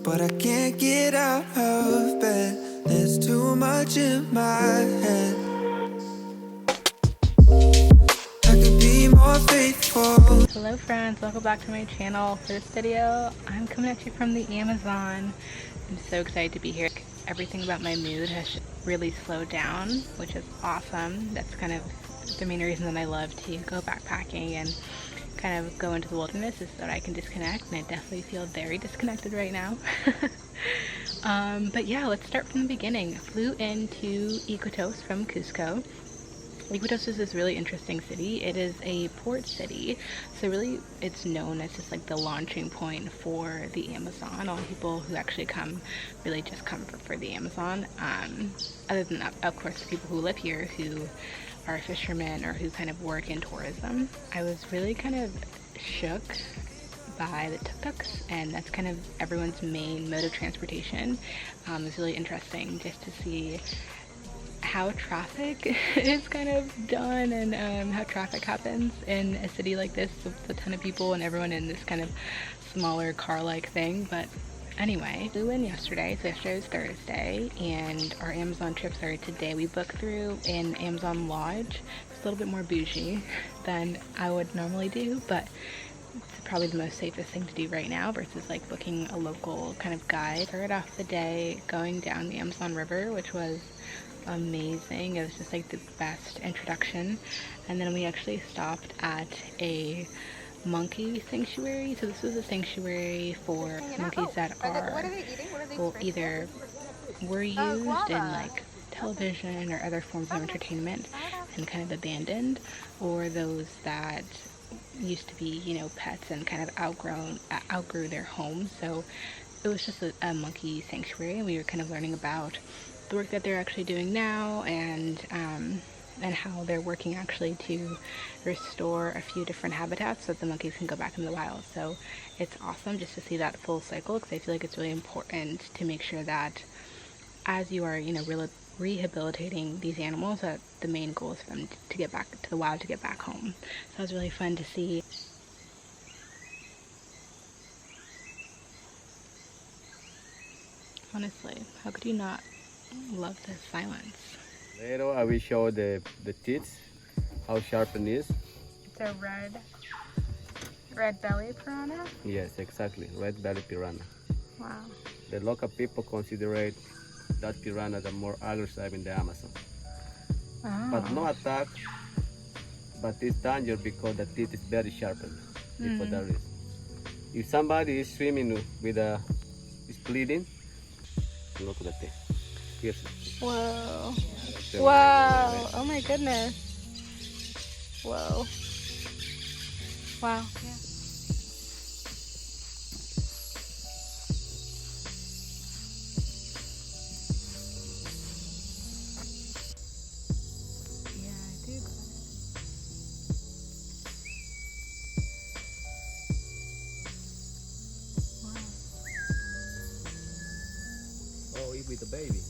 but I can't get out of bed. There's too much in my head. I could be more faithful. Hello friends, welcome back to my channel. For this video, I'm coming at you from the Amazon. I'm so excited to be here. Everything about my mood has really slowed down, which is awesome. That's kind of the main reason that I love to go backpacking and kind of go into the wilderness, is so that I can disconnect, and I definitely feel very disconnected right now. But yeah, let's start from the beginning. I flew into Iquitos from Cusco. Iquitos is this really interesting city. It is a port city, so really it's known as just like the launching point for the Amazon. All the people who actually come really just come for the Amazon. Other than that, of course, the people who live here who are fishermen or who kind of work in tourism. I was really kind of shook by the tuk-tuks, and that's kind of everyone's main mode of transportation. It's really interesting just to see how traffic is kind of done, and how traffic happens in a city like this with a ton of people and everyone in this kind of smaller car-like thing. But anyway, flew in yesterday, so yesterday was Thursday, and our Amazon trip started today. We booked through an Amazon lodge. It's a little bit more bougie than I would normally do, but it's probably the most safest thing to do right now versus like booking a local kind of guide. Started off the day going down the Amazon River, which was amazing. It was just like the best introduction. And then we actually stopped at a monkey sanctuary. So this was a sanctuary for monkeys that are well, either were used in like television or other forms of entertainment and kind of abandoned, or those that used to be, you know, pets and kind of outgrew their homes. So it was just a monkey sanctuary, and we were kind of learning about the work that they're actually doing now, and how they're working actually to restore a few different habitats so that the monkeys can go back in the wild. So it's awesome just to see that full cycle, because I feel like it's really important to make sure that as you are, you know, rehabilitating these animals, that the main goal is for them to get back to the wild, to get back home. So it was really fun to see. Honestly, how could you not love the silence? Later I will show the teeth, how sharp it is. It's a red belly piranha? Yes, exactly, red belly piranha. Wow. The local people consider that piranha the more aggressive in the Amazon. Oh. But no attack, but it's dangerous because the teeth is very sharpened. For that reason. If somebody is swimming with is bleeding, look at the teeth. Here's it. Whoa. Wow. Oh my goodness. Whoa. Wow. Yeah. Yeah, I do. Wow. Oh, eat with the baby.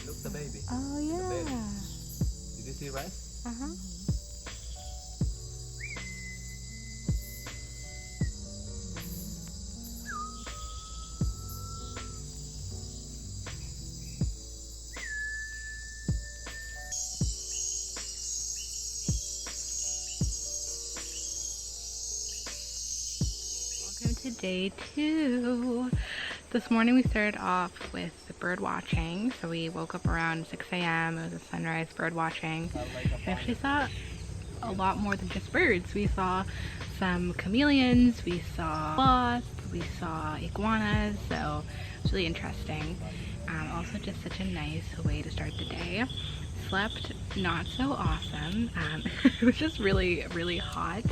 Look the baby. Oh yeah. The baby. Did you see right? Uh-huh. Welcome to day 2. This morning we started off with the bird watching. So we woke up around 6 a.m. It was a sunrise bird watching. We actually saw a lot more than just birds. We saw some chameleons, we saw sloths, we saw iguanas, so it's really interesting. Also just such a nice way to start the day. Slept not so awesome. It was just really, really hot,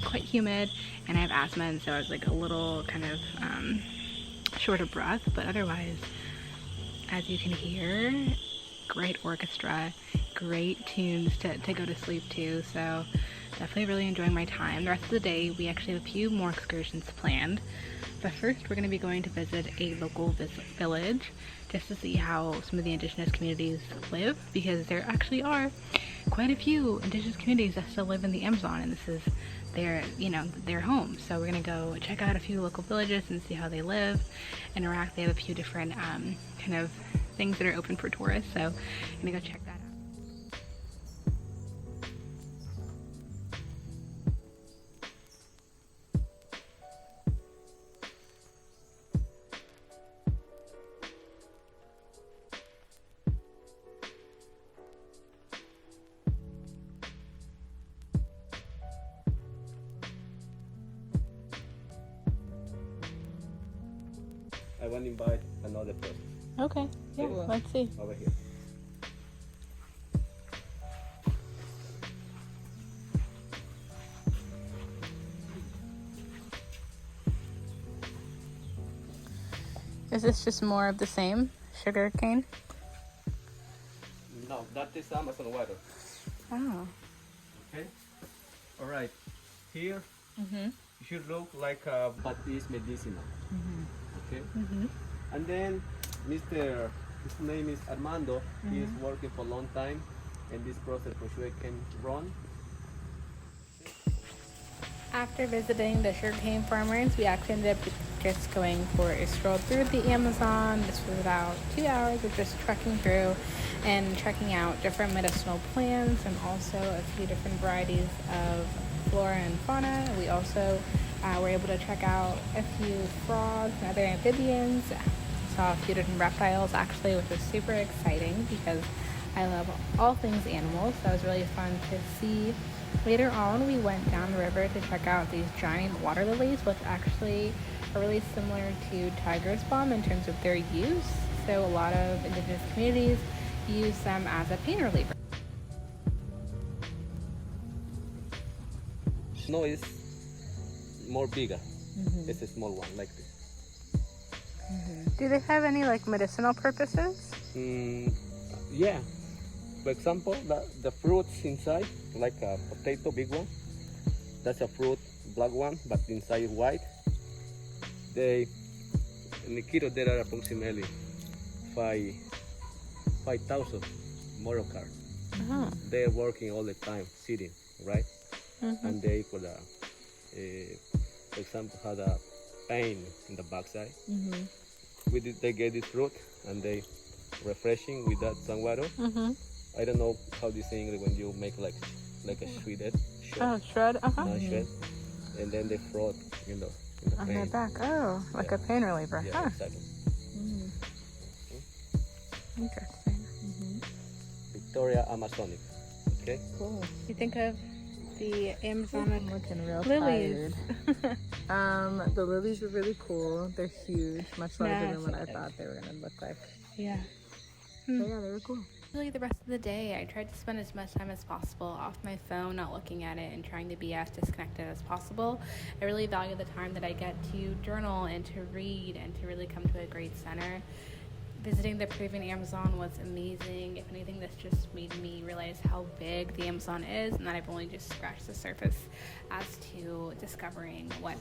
quite humid, and I have asthma, and so I was like a little kind of short of breath, but otherwise, as you can hear, great orchestra, great tunes to go to sleep to, so definitely really enjoying my time. The rest of the day we actually have a few more excursions planned, but first we're going to be going to visit a local village just to see how some of the indigenous communities live, because there actually are quite a few indigenous communities that still live in the Amazon, and this is their home. So we're gonna go check out a few local villages and see how they live, interact. They have a few different kind of things that are open for tourists. So I'm gonna go check that out. I want to invite another person. Okay, yeah, Okay. let's see. Over here. Is this just more of the same sugar cane? No, that is Amazon water. Oh. Okay. All right. Here, Mhm. it should look like but it's medicinal. Okay. Mhm. And then his name is Armando. He is working for a long time, and this process for sure can run. After visiting the sugarcane farmers, we actually ended up just going for a stroll through the Amazon. This was about 2 hours of just trekking through and checking out different medicinal plants and also a few different varieties of flora and fauna. We also were able to check out a few frogs and other amphibians. Saw a few different reptiles actually, which was super exciting because I love all things animals. So it was really fun to see. Later on, we went down the river to check out these giant water lilies, which actually are really similar to tiger's balm in terms of their use. So a lot of indigenous communities use them as a pain reliever. No, it's more bigger. It's a small one like this. Do they have any like medicinal purposes? Yeah. For example, the fruits inside, like a potato, big one. That's a fruit, black one, but inside white. In the kilo there are approximately 5,000 Moroccars. Oh. They're working all the time, sitting, right? And they, for example, had a pain in the backside. They get this fruit and they refreshing with that sun water. I don't know how this in English when you make like a shredded. Oh, shred. Shred, and then they froth in the On pain. their back. Oh, like a pain reliever. Yeah, Huh. exactly. Interesting. Victoria Amazonic. Okay. Cool. You think of the Amazonic Looking real lilies. tired. The lilies are really cool. They're huge, much larger than what I Massive. thought they were gonna look like. Yeah. But yeah, they were cool. Really, the rest of the day, I tried to spend as much time as possible off my phone, not looking at it, and trying to be as disconnected as possible. I really value the time that I get to journal and to read and to really come to a great center. Visiting the Peruvian Amazon was amazing. If anything, this just made me realize how big the Amazon is and that I've only just scratched the surface as to discovering what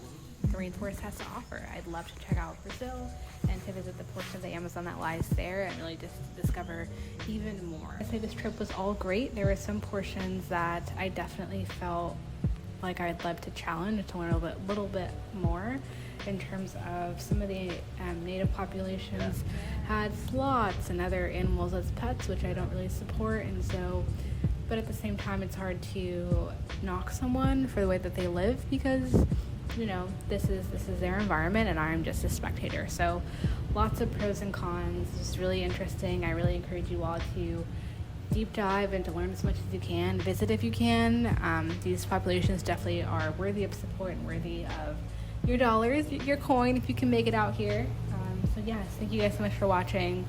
the rainforest has to offer. I'd love to check out Brazil and to visit the portion of the Amazon that lies there and really just discover even more. I'd say this trip was all great. There were some portions that I definitely felt like I'd love to challenge to learn a little bit more in terms of some of the native populations had sloths and other animals as pets, which I don't really support, and so, but at the same time, it's hard to knock someone for the way that they live because, you know, this is their environment and I'm just a spectator. So lots of pros and cons. It's really interesting. I really encourage you all to deep dive and to learn as much as you can. Visit if you can. These populations definitely are worthy of support and worthy of your dollars, your coin, if you can make it out here. So yes, thank you guys so much for watching.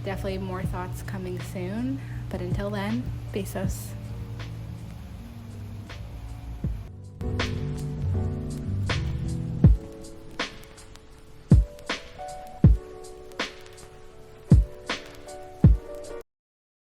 Definitely more thoughts coming soon. But until then, Besos.